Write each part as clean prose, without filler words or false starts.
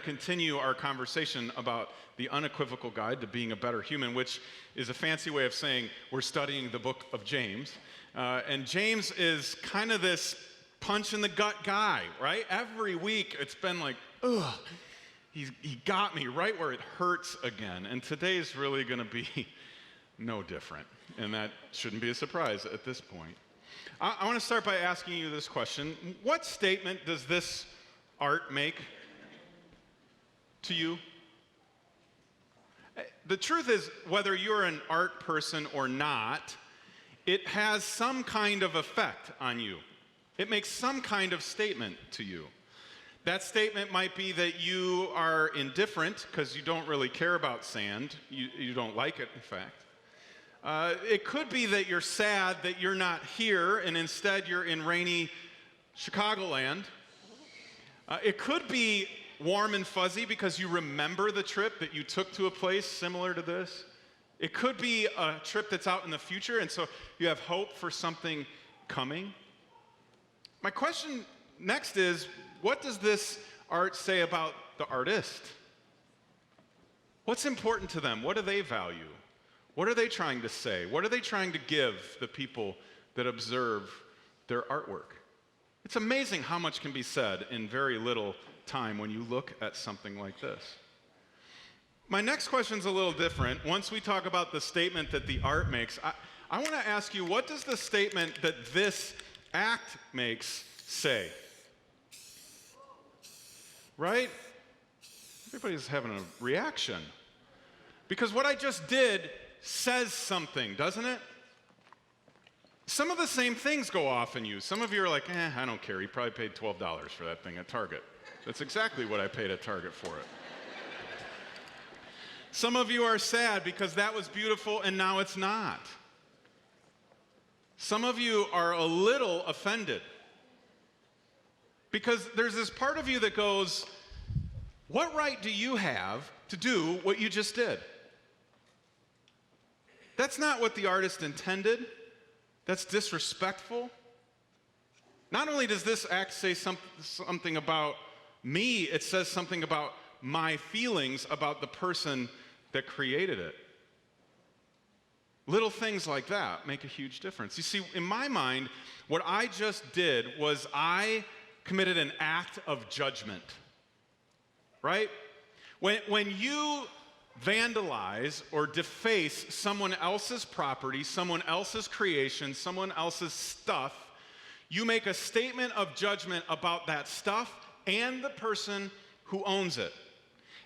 continue our conversation about the unequivocal guide to being a better human, which is a fancy way of saying we're studying the book of James. And James is kind of this punch in the gut guy, right? Every week it's been like, ugh, he got me right where it hurts again. And today's really going to be no different. And that shouldn't be a surprise at this point. I want to start by asking you this question. What statement does this art make to you? The truth is, whether you're an art person or not, it has some kind of effect on you. It makes some kind of statement to you. That statement might be that you are indifferent because you don't really care about sand. You don't like it, in fact. It could be that you're sad that you're not here and instead you're in rainy Chicagoland. It could be warm and fuzzy because you remember the trip that you took to a place similar to this. It could be a trip that's out in the future and so you have hope for something coming. My question next is, what does this art say about the artist? What's important to them? What do they value? What are they trying to say? What are they trying to give the people that observe their artwork? It's amazing how much can be said in very little time when you look at something like this. My next question's a little different. Once we talk about the statement that the art makes, I want to ask you, what does the statement that this act makes say? Right? Everybody's having a reaction. Because what I just did says something, doesn't it? Some of the same things go off in you. Some of you are like, I don't care. He probably paid $12 for that thing at Target. That's exactly what I paid at Target for it. Some of you are sad because that was beautiful and now it's not. Some of you are a little offended because there's this part of you that goes, what right do you have to do what you just did? That's not what the artist intended. That's disrespectful. Not only does this act say something about me, it says something about my feelings about the person that created it. Little things like that make a huge difference. You see, in my mind, what I just did was I committed an act of judgment, right? When you vandalize or deface someone else's property, someone else's creation, someone else's stuff, you make a statement of judgment about that stuff and the person who owns it.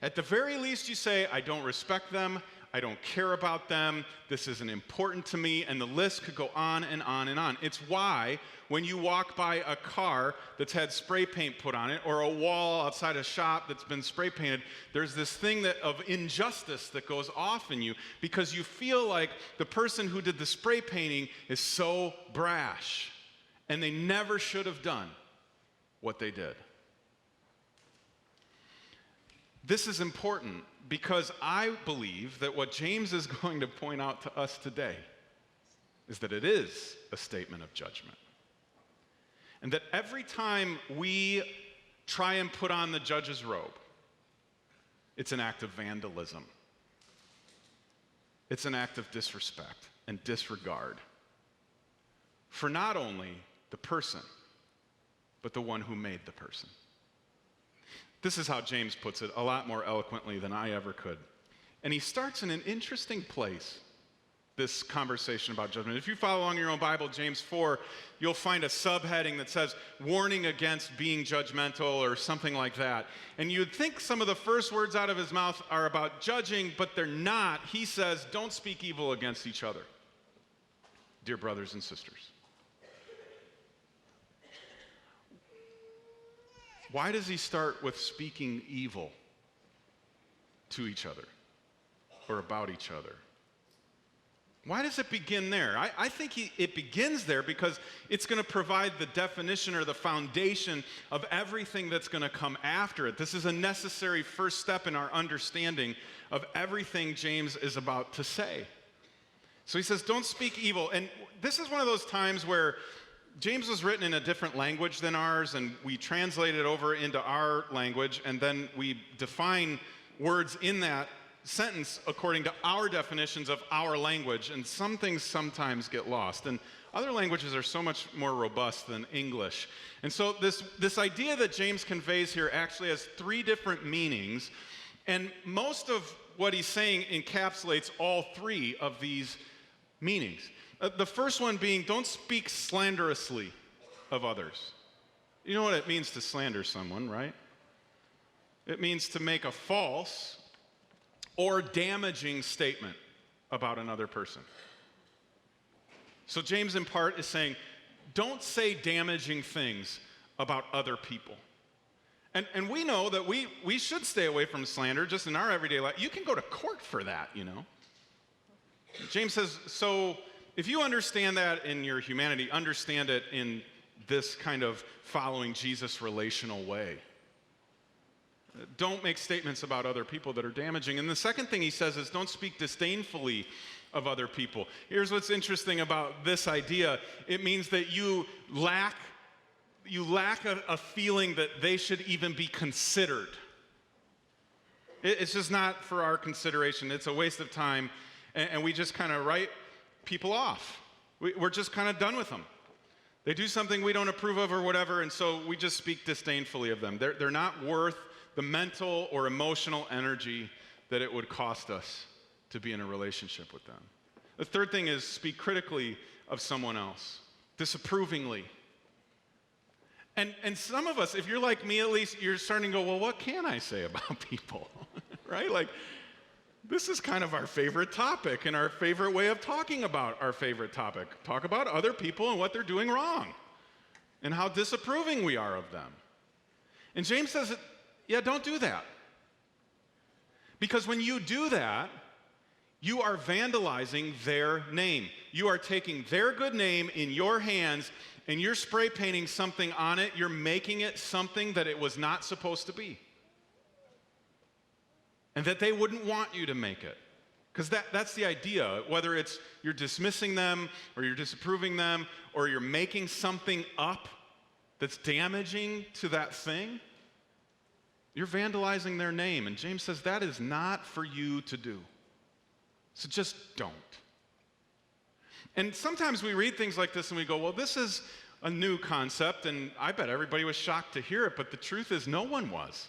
At the very least, you say, I don't respect them, I don't care about them, this isn't important to me, and the list could go on and on and on. It's why when you walk by a car that's had spray paint put on it, or a wall outside a shop that's been spray painted, there's this thing of injustice that goes off in you because you feel like the person who did the spray painting is so brash, and they never should have done what they did. This is important because I believe that what James is going to point out to us today is that it is a statement of judgment. And that every time we try and put on the judge's robe, it's an act of vandalism. It's an act of disrespect and disregard for not only the person, but the one who made the person. This is how James puts it a lot more eloquently than I ever could. And he starts in an interesting place, this conversation about judgment. If you follow along in your own Bible, James 4, you'll find a subheading that says, warning against being judgmental or something like that. And you'd think some of the first words out of his mouth are about judging, but they're not. He says, don't speak evil against each other, dear brothers and sisters. Why does he start with speaking evil to each other or about each other? Why does it begin there? I think it begins there because it's going to provide the definition or the foundation of everything that's going to come after it. This is a necessary first step in our understanding of everything James is about to say. So he says, don't speak evil. And this is one of those times where James was written in a different language than ours, and we translate it over into our language, and then we define words in that sentence according to our definitions of our language, and some things sometimes get lost. And other languages are so much more robust than English. And so this idea that James conveys here actually has three different meanings, and most of what he's saying encapsulates all three of these meanings. The first one being, don't speak slanderously of others. You know what it means to slander someone, right? It means to make a false or damaging statement about another person. So James in part is saying, don't say damaging things about other people. And we know that we should stay away from slander just in our everyday life. You can go to court for that, you know. James says, so if you understand that in your humanity, understand it in this kind of following Jesus relational way. Don't make statements about other people that are damaging. And the second thing he says is don't speak disdainfully of other people. Here's what's interesting about this idea. It means that you lack a feeling that they should even be considered. It's just not for our consideration. It's a waste of time, and we just kind of write people off. We're just kind of done with them. They do something we don't approve of or whatever, and so we just speak disdainfully of them. They're not worth the mental or emotional energy that it would cost us to be in a relationship with them. The third thing is speak critically of someone else, disapprovingly. And some of us, if you're like me at least, you're starting to go, well, what can I say about people? Right? Like, this is kind of our favorite topic and our favorite way of talking about our favorite topic. Talk about other people and what they're doing wrong and how disapproving we are of them. And James says, yeah, don't do that. Because when you do that, you are vandalizing their name. You are taking their good name in your hands and you're spray painting something on it. You're making it something that it was not supposed to be. And that they wouldn't want you to make it. Because that's the idea. Whether it's you're dismissing them or you're disapproving them or you're making something up that's damaging to that thing, you're vandalizing their name. And James says that is not for you to do. So just don't. And sometimes we read things like this and we go, well, this is a new concept, and I bet everybody was shocked to hear it, but the truth is no one was.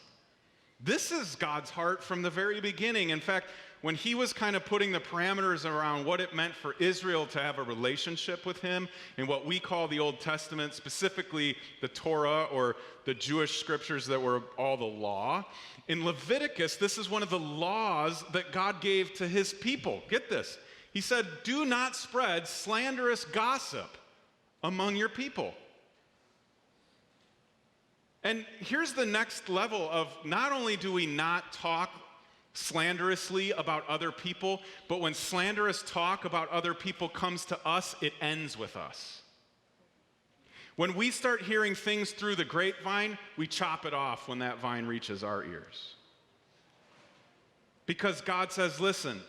This is God's heart from the very beginning. In fact, when he was kind of putting the parameters around what it meant for Israel to have a relationship with him in what we call the Old Testament, specifically the Torah or the Jewish scriptures that were all the law, in Leviticus, this is one of the laws that God gave to his people. Get this. He said, do not spread slanderous gossip among your people. And here's the next level of not only do we not talk slanderously about other people, but when slanderous talk about other people comes to us, it ends with us. When we start hearing things through the grapevine, we chop it off when that vine reaches our ears. Because God says, listen,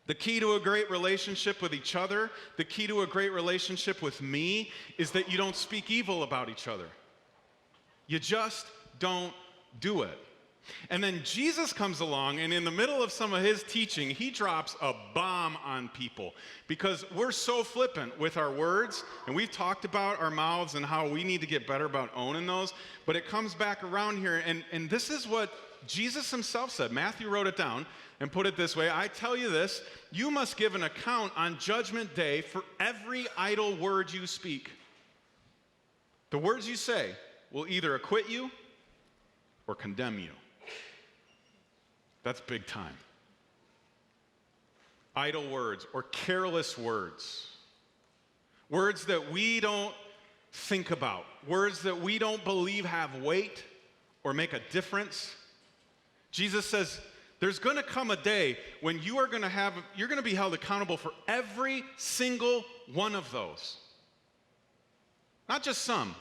the key to a great relationship with each other, the key to a great relationship with me, is that you don't speak evil about each other. You just don't do it. And then Jesus comes along, and in the middle of some of his teaching, he drops a bomb on people because we're so flippant with our words, and we've talked about our mouths and how we need to get better about owning those, but it comes back around here, and this is what Jesus himself said. Matthew wrote it down and put it this way, I tell you this, you must give an account on Judgment Day for every idle word you speak. The words you say will either acquit you or condemn you. That's big time. Idle words or careless words. Words that we don't think about. Words that we don't believe have weight or make a difference. Jesus says there's going to come a day when you're going to be held accountable for every single one of those. Not just some,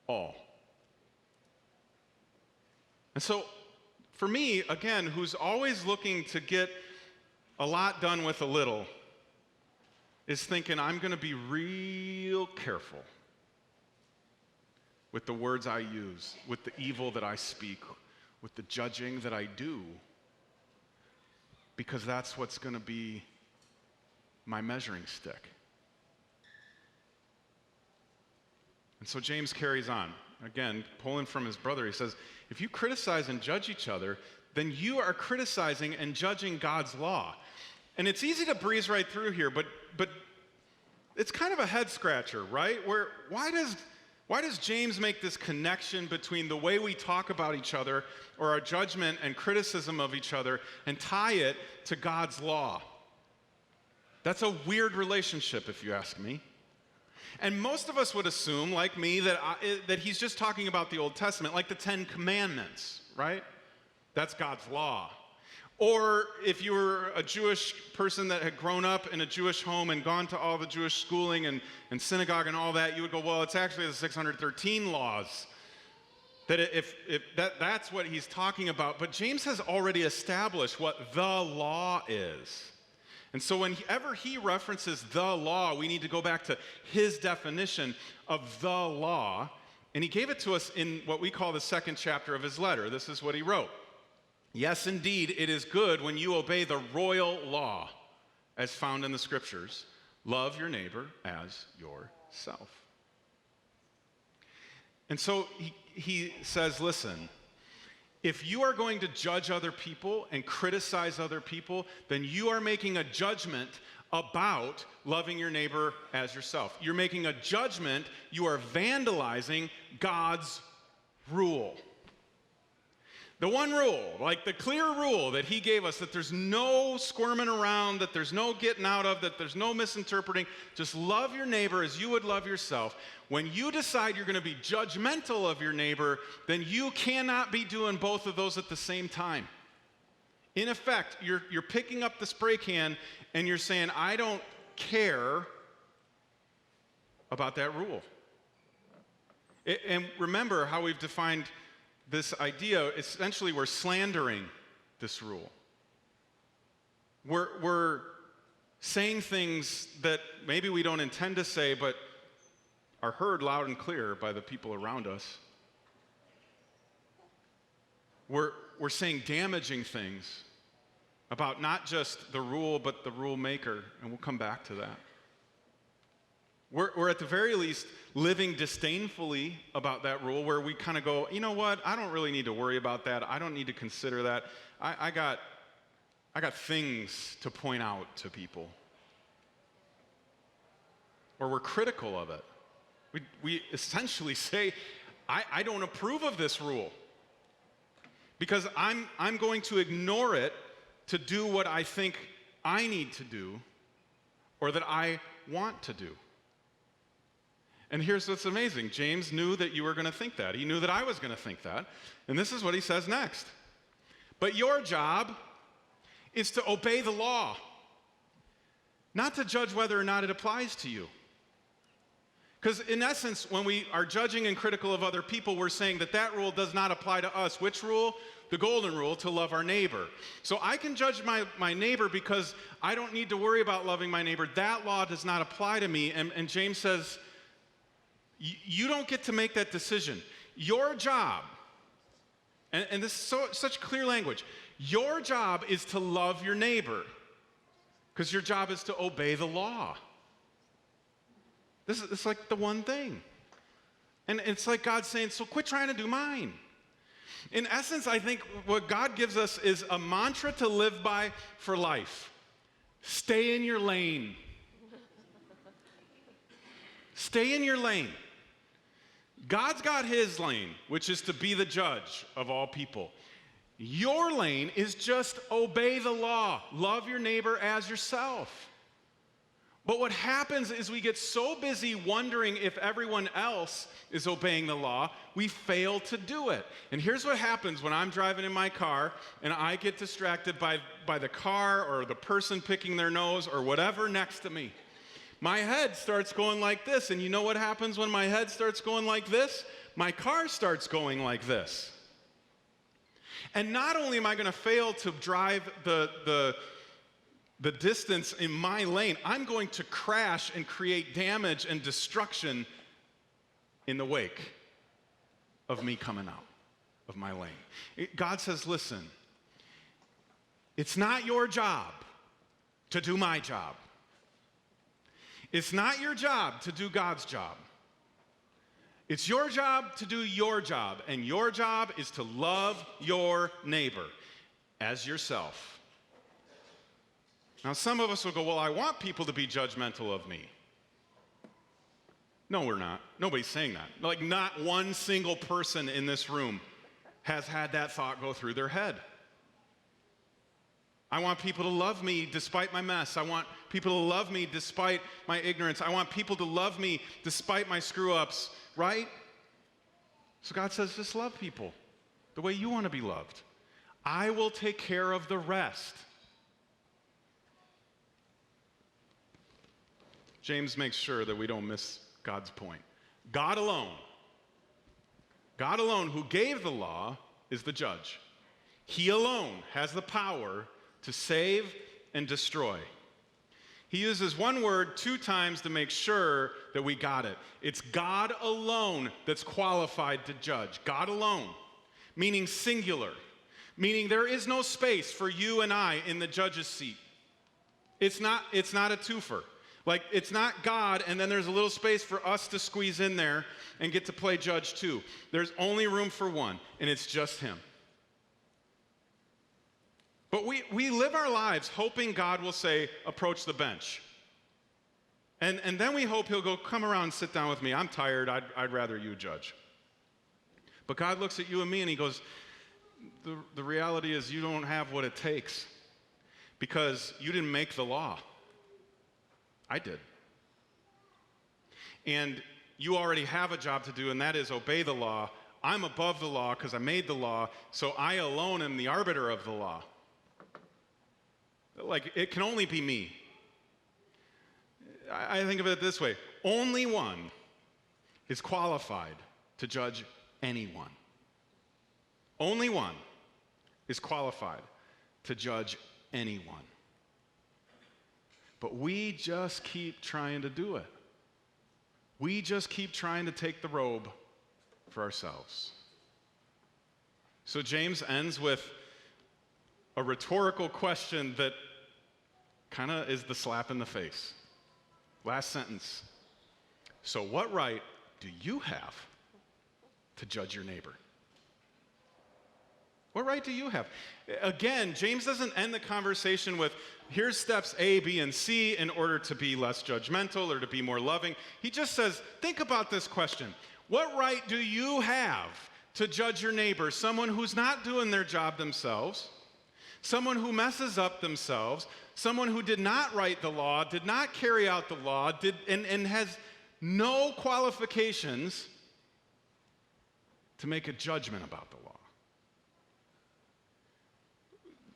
all. And so, for me, again, who's always looking to get a lot done with a little, is thinking, I'm going to be real careful with the words I use, with the evil that I speak, with the judging that I do, because that's what's going to be my measuring stick. And so James carries on. Again, pulling from his brother, he says, if you criticize and judge each other, then you are criticizing and judging God's law. And it's easy to breeze right through here, but it's kind of a head scratcher, right? Why does James make this connection between the way we talk about each other or our judgment and criticism of each other and tie it to God's law? That's a weird relationship, if you ask me. And most of us would assume, like me, that he's just talking about the Old Testament, like the Ten Commandments, right? That's God's law. Or if you were a Jewish person that had grown up in a Jewish home and gone to all the Jewish schooling and synagogue and all that, you would go, well, it's actually the 613 laws. That's what he's talking about. But James has already established what the law is. And so whenever he references the law, we need to go back to his definition of the law. And he gave it to us in what we call the second chapter of his letter. This is what he wrote. Yes, indeed, it is good when you obey the royal law as found in the scriptures. Love your neighbor as yourself. And so he says, listen, if you are going to judge other people and criticize other people, then you are making a judgment about loving your neighbor as yourself. You're making a judgment, you are vandalizing God's rule. The one rule, like the clear rule that he gave us, that there's no squirming around, that there's no getting out of, that there's no misinterpreting. Just love your neighbor as you would love yourself. When you decide you're going to be judgmental of your neighbor, then you cannot be doing both of those at the same time. In effect, you're picking up the spray can and you're saying, I don't care about that rule. And remember how we've defined this idea. Essentially, we're slandering this rule. We're saying things that maybe we don't intend to say, but are heard loud and clear by the people around us. We're saying damaging things about not just the rule, but the rule maker, and we'll come back to that. We're at the very least living disdainfully about that rule, where we kind of go, you know what, I don't really need to worry about that. I don't need to consider that. I got things to point out to people. Or we're critical of it. We essentially say, I don't approve of this rule because I'm going to ignore it to do what I think I need to do or that I want to do. And here's what's amazing. James knew that you were going to think that. He knew that I was going to think that. And this is what he says next. But your job is to obey the law, not to judge whether or not it applies to you. Because in essence, when we are judging and critical of other people, we're saying that that rule does not apply to us. Which rule? The golden rule, to love our neighbor. So I can judge my neighbor because I don't need to worry about loving my neighbor. That law does not apply to me. And James says, you don't get to make that decision. Your job, and this is such clear language, your job is to love your neighbor because your job is to obey the law. It's like the one thing. And it's like God saying, so quit trying to do mine. In essence, I think what God gives us is a mantra to live by for life. Stay in your lane. Stay in your lane. God's got his lane, which is to be the judge of all people. Your lane is just obey the law. Love your neighbor as yourself. But what happens is we get so busy wondering if everyone else is obeying the law, we fail to do it. And here's what happens when I'm driving in my car and I get distracted by the car or the person picking their nose or whatever next to me. My head starts going like this, and you know what happens when my head starts going like this? My car starts going like this. And not only am I going to fail to drive the the distance in my lane, I'm going to crash and create damage and destruction in the wake of me coming out of my lane. God says, listen, it's not your job to do my job. It's not your job to do God's job. It's your job to do your job, and your job is to love your neighbor as yourself. Now, some of us will go, well, I want people to be judgmental of me. No, we're not. Nobody's saying that. Like, not one single person in this room has had that thought go through their head. I want people to love me despite my mess. I want people to love me despite my ignorance. I want people to love me despite my screw-ups, right? So God says, just love people the way you want to be loved. I will take care of the rest. James makes sure that we don't miss God's point. God alone who gave the law is the judge. He alone has the power to save and destroy. He uses one word 2 times to make sure that we got it. It's God alone that's qualified to judge. God alone, meaning singular, meaning there is no space for you and I in the judge's seat. It's not a twofer. Like, it's not God, and then there's a little space for us to squeeze in there and get to play judge too. There's only room for one, and it's just him. But we live our lives hoping God will say, approach the bench. And then we hope he'll go, come around and sit down with me. I'm tired. I'd rather you judge. But God looks at you and me and he goes, the reality is you don't have what it takes because you didn't make the law. I did. And you already have a job to do, and that is obey the law. I'm above the law because I made the law, so I alone am the arbiter of the law. Like, it can only be me. I think of it this way. Only one is qualified to judge anyone. Only one is qualified to judge anyone. But we just keep trying to do it. We just keep trying to take the robe for ourselves. So James ends with a rhetorical question that kind of is the slap in the face. Last sentence. So what right do you have to judge your neighbor? What right do you have? Again, James doesn't end the conversation with, here's steps A, B, and C in order to be less judgmental or to be more loving. He just says, think about this question. What right do you have to judge your neighbor? Someone who's not doing their job themselves, someone who messes up themselves, someone who did not write the law, did not carry out the law, and has no qualifications to make a judgment about the law.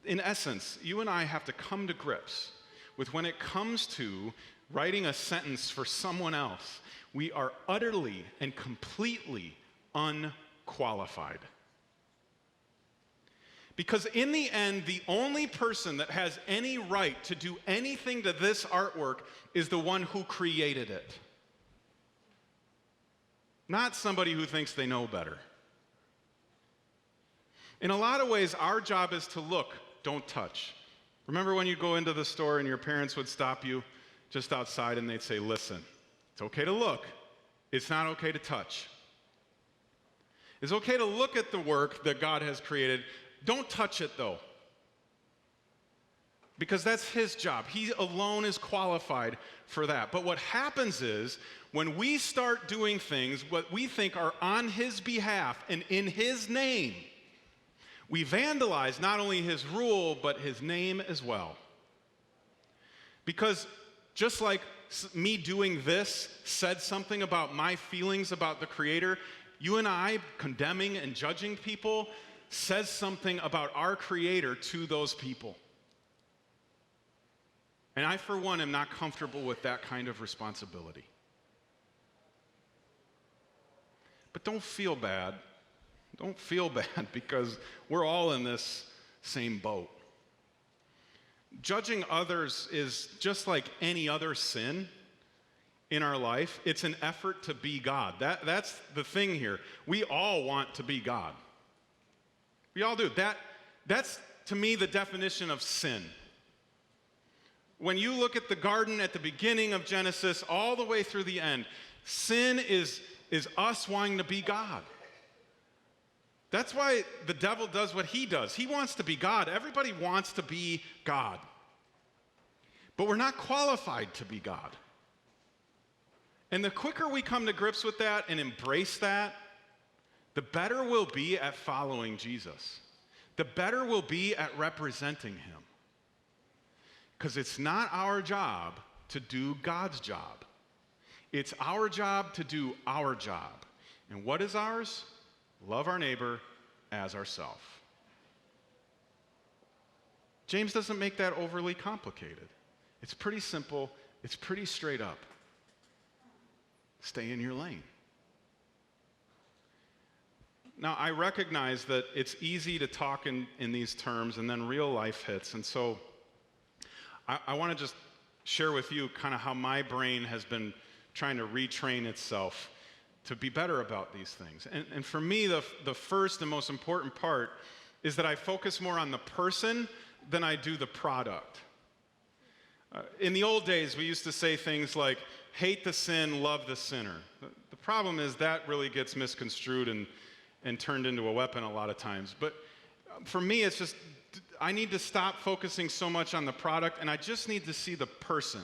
In essence, you and I have to come to grips with when it comes to writing a sentence for someone else, we are utterly and completely unqualified. Because in the end, the only person that has any right to do anything to this artwork is the one who created it. Not somebody who thinks they know better. In a lot of ways, our job is to look, don't touch. Remember when you go into the store and your parents would stop you just outside and they'd say, listen, it's okay to look, it's not okay to touch. It's okay to look at the work that God has created. Don't touch it, though, because that's his job. He alone is qualified for that. But what happens is when we start doing things what we think are on his behalf and in his name, we vandalize not only his rule, but his name as well. Because just like me doing this said something about my feelings about the Creator, you and I condemning and judging people says something about our Creator to those people. And I, for one, am not comfortable with that kind of responsibility. But don't feel bad. Don't feel bad because we're all in this same boat. Judging others is just like any other sin in our life. It's an effort to be God. That's the thing here. We all want to be God. We all do. That's, to me, the definition of sin. When you look at the garden at the beginning of Genesis all the way through the end, sin is us wanting to be God. That's why the devil does what he does. He wants to be God. Everybody wants to be God. But we're not qualified to be God. And the quicker we come to grips with that and embrace that, the better we'll be at following Jesus. The better we'll be at representing him. Because it's not our job to do God's job. It's our job to do our job. And what is ours? Love our neighbor as ourselves. James doesn't make that overly complicated. It's pretty simple. It's pretty straight up. Stay in your lane. Now, I recognize that it's easy to talk in these terms, and then real life hits. And so I want to just share with you kind of how my brain has been trying to retrain itself to be better about these things. And for me, the first and most important part is that I focus more on the person than I do the product. In the old days, we used to say things like, hate the sin, love the sinner. The problem is that really gets misconstrued and turned into a weapon a lot of times. But for me, it's just, I need to stop focusing so much on the product, and I just need to see the person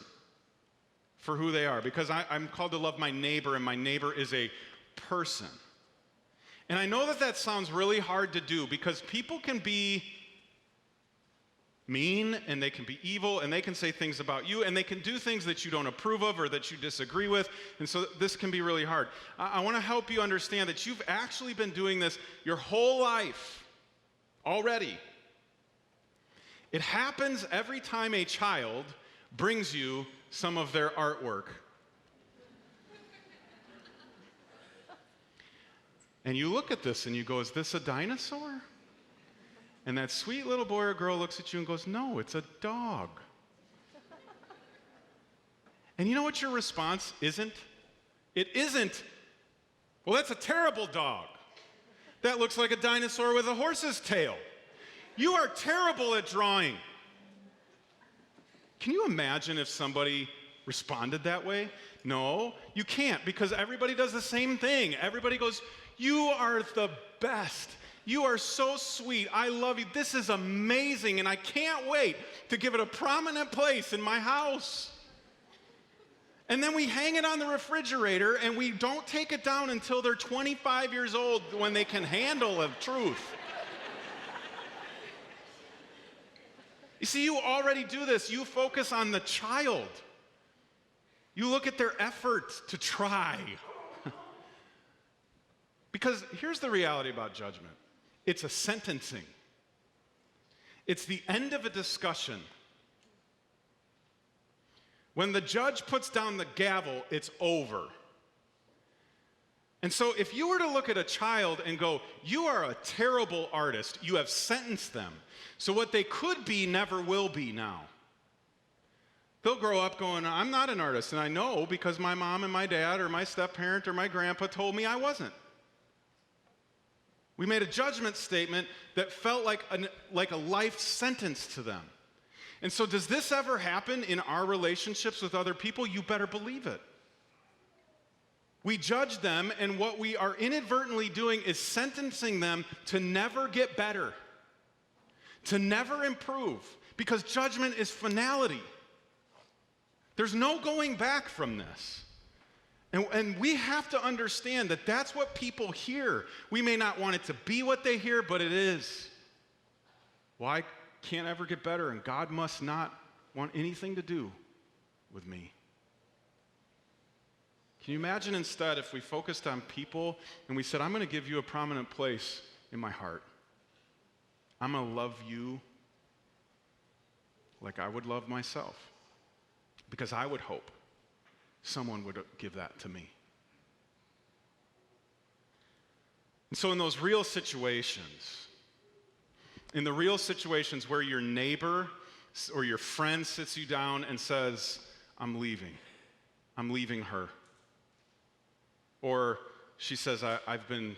for who they are, because I'm called to love my neighbor, and my neighbor is a person. And I know that sounds really hard to do, because people can be mean, and they can be evil, and they can say things about you, and they can do things that you don't approve of or that you disagree with, and so this can be really hard. I want to help you understand that you've actually been doing this your whole life already. It happens every time a child brings you some of their artwork. And you look at this and you go, is this a dinosaur? And that sweet little boy or girl looks at you and goes, no, it's a dog. And you know what your response isn't? It isn't, well, that's a terrible dog. That looks like a dinosaur with a horse's tail. You are terrible at drawing. Can you imagine if somebody responded that way? No, you can't, because everybody does the same thing. Everybody goes, you are the best. You are so sweet. I love you. This is amazing, and I can't wait to give it a prominent place in my house. And then we hang it on the refrigerator, and we don't take it down until they're 25 years old, when they can handle the truth. You see, you already do this. You focus on the child. You look at their effort to try. Because here's the reality about judgment. It's a sentencing. It's the end of a discussion. When the judge puts down the gavel, it's over. And so if you were to look at a child and go, you are a terrible artist, you have sentenced them. So what they could be never will be now. They'll grow up going, I'm not an artist, and I know because my mom and my dad or my step-parent or my grandpa told me I wasn't. We made a judgment statement that felt like a life sentence to them. And so does this ever happen in our relationships with other people? You better believe it. We judge them, and what we are inadvertently doing is sentencing them to never get better, to never improve, because judgment is finality. There's no going back from this. And we have to understand that that's what people hear. We may not want it to be what they hear, but it is. Well, I can't ever get better, and God must not want anything to do with me. Can you imagine instead if we focused on people and we said, I'm going to give you a prominent place in my heart. I'm going to love you like I would love myself, because I would hope someone would give that to me. And so in those real situations, in the real situations where your neighbor or your friend sits you down and says, I'm leaving her. Or she says, I've been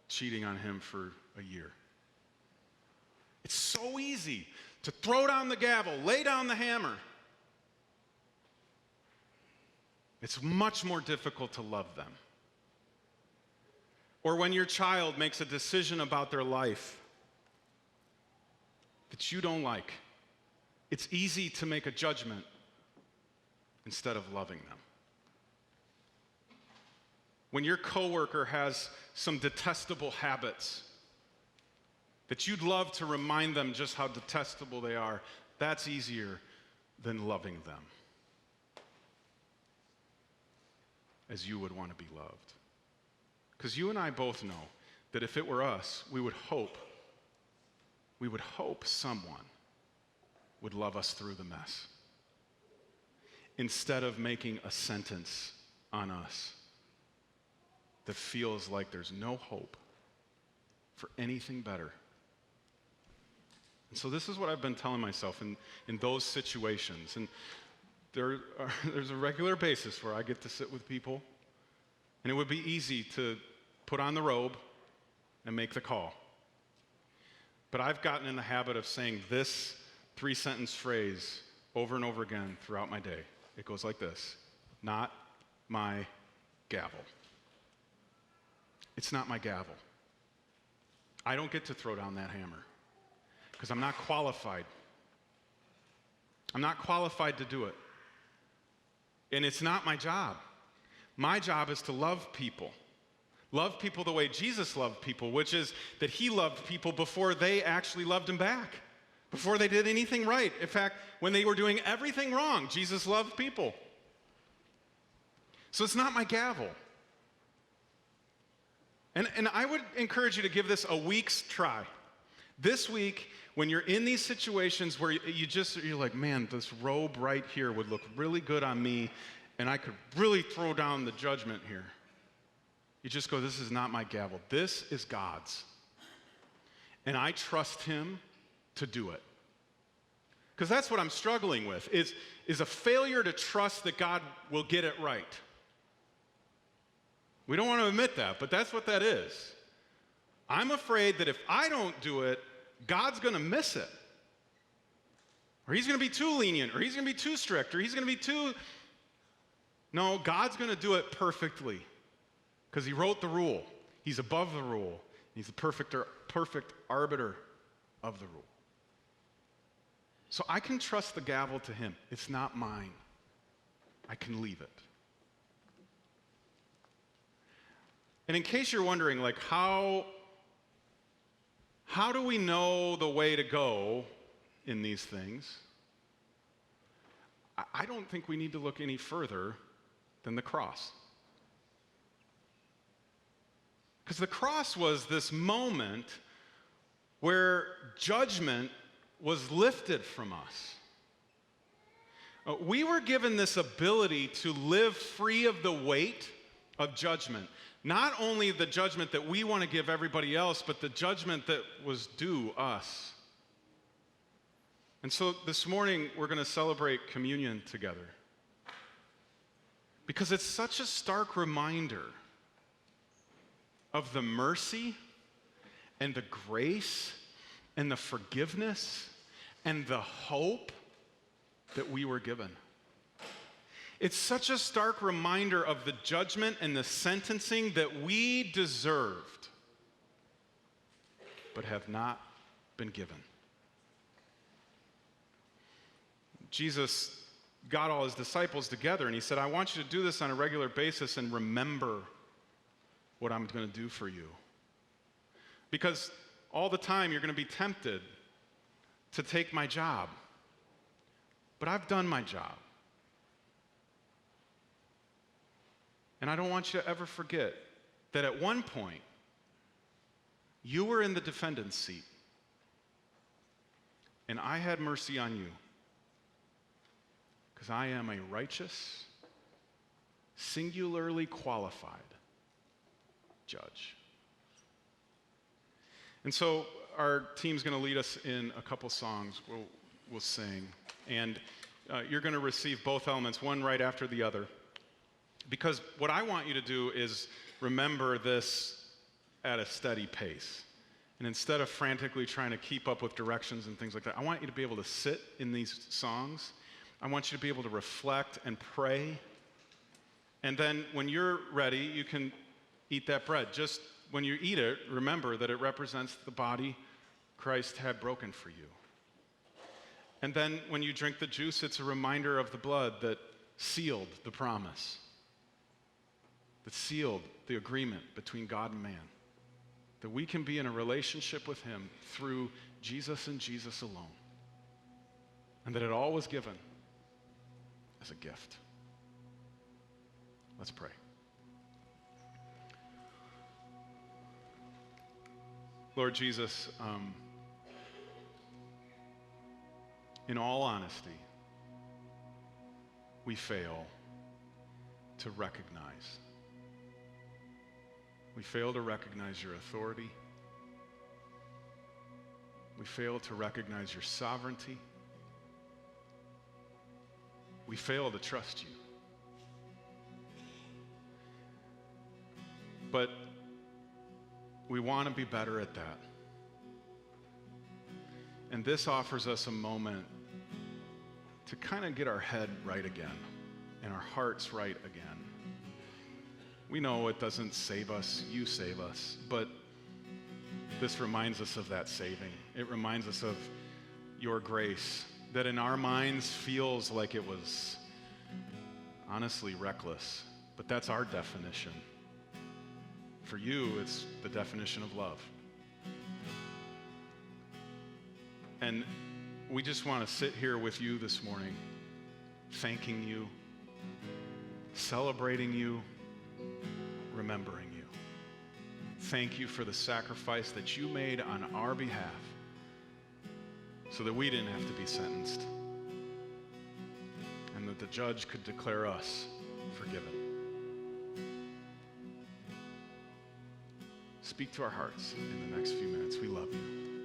cheating on him for a year. It's so easy to throw down the gavel, lay down the hammer. It's much more difficult to love them. Or when your child makes a decision about their life that you don't like, it's easy to make a judgment instead of loving them. When your coworker has some detestable habits that you'd love to remind them just how detestable they are, that's easier than loving them as you would want to be loved. Because you and I both know that if it were us, we would hope someone would love us through the mess instead of making a sentence on us that feels like there's no hope for anything better. And so this is what I've been telling myself in those situations. And there's a regular basis where I get to sit with people, and it would be easy to put on the robe and make the call. But I've gotten in the habit of saying this 3-sentence phrase over and over again throughout my day. It goes like this: not my gavel. It's not my gavel. I don't get to throw down that hammer because I'm not qualified. I'm not qualified to do it. And it's not my job. My job is to love people. Love people the way Jesus loved people, which is that he loved people before they actually loved him back, before they did anything right. In fact, when they were doing everything wrong, Jesus loved people. So it's not my gavel. And I would encourage you to give this a week's try. This week, when you're in these situations where you're like, man, this robe right here would look really good on me, and I could really throw down the judgment here. You just go, this is not my gavel. This is God's. And I trust him to do it. Because that's what I'm struggling with, is a failure to trust that God will get it right. We don't want to admit that, but that's what that is. I'm afraid that if I don't do it, God's going to miss it. Or he's going to be too lenient, or he's going to be too strict, or he's going to be too... No, God's going to do it perfectly because he wrote the rule. He's above the rule. He's the perfect arbiter of the rule. So I can trust the gavel to him. It's not mine. I can leave it. And in case you're wondering, like, how do we know the way to go in these things? I don't think we need to look any further than the cross. Because the cross was this moment where judgment was lifted from us. We were given this ability to live free of the weight of judgment. Not only the judgment that we want to give everybody else, but the judgment that was due us. And so this morning, we're going to celebrate communion together. Because it's such a stark reminder of the mercy and the grace and the forgiveness and the hope that we were given. It's such a stark reminder of the judgment and the sentencing that we deserved, but have not been given. Jesus got all his disciples together and he said, I want you to do this on a regular basis and remember what I'm going to do for you. Because all the time you're going to be tempted to take my job. But I've done my job. And I don't want you to ever forget that at one point, you were in the defendant's seat. And I had mercy on you. Because I am a righteous, singularly qualified judge. And so our team's going to lead us in a couple songs. We'll we'll sing. And you're going to receive both elements, one right after the other. Because what I want you to do is remember this at a steady pace. And instead of frantically trying to keep up with directions and things like that, I want you to be able to sit in these songs. I want you to be able to reflect and pray. And then when you're ready, you can eat that bread. Just when you eat it, remember that it represents the body Christ had broken for you. And then when you drink the juice, it's a reminder of the blood that sealed the promise, that sealed the agreement between God and man, that we can be in a relationship with him through Jesus and Jesus alone, and that it all was given as a gift. Let's pray. Lord Jesus, in all honesty, we fail to recognize. We fail to recognize your authority. We fail to recognize your sovereignty. We fail to trust you. But we want to be better at that. And this offers us a moment to kind of get our head right again and our hearts right again. We know it doesn't save us, you save us, but this reminds us of that saving. It reminds us of your grace that in our minds feels like it was honestly reckless, but that's our definition. For you, it's the definition of love. And we just want to sit here with you this morning, thanking you, celebrating you, remembering you. Thank you for the sacrifice that you made on our behalf so that we didn't have to be sentenced and that the judge could declare us forgiven. Speak to our hearts in the next few minutes. We love you.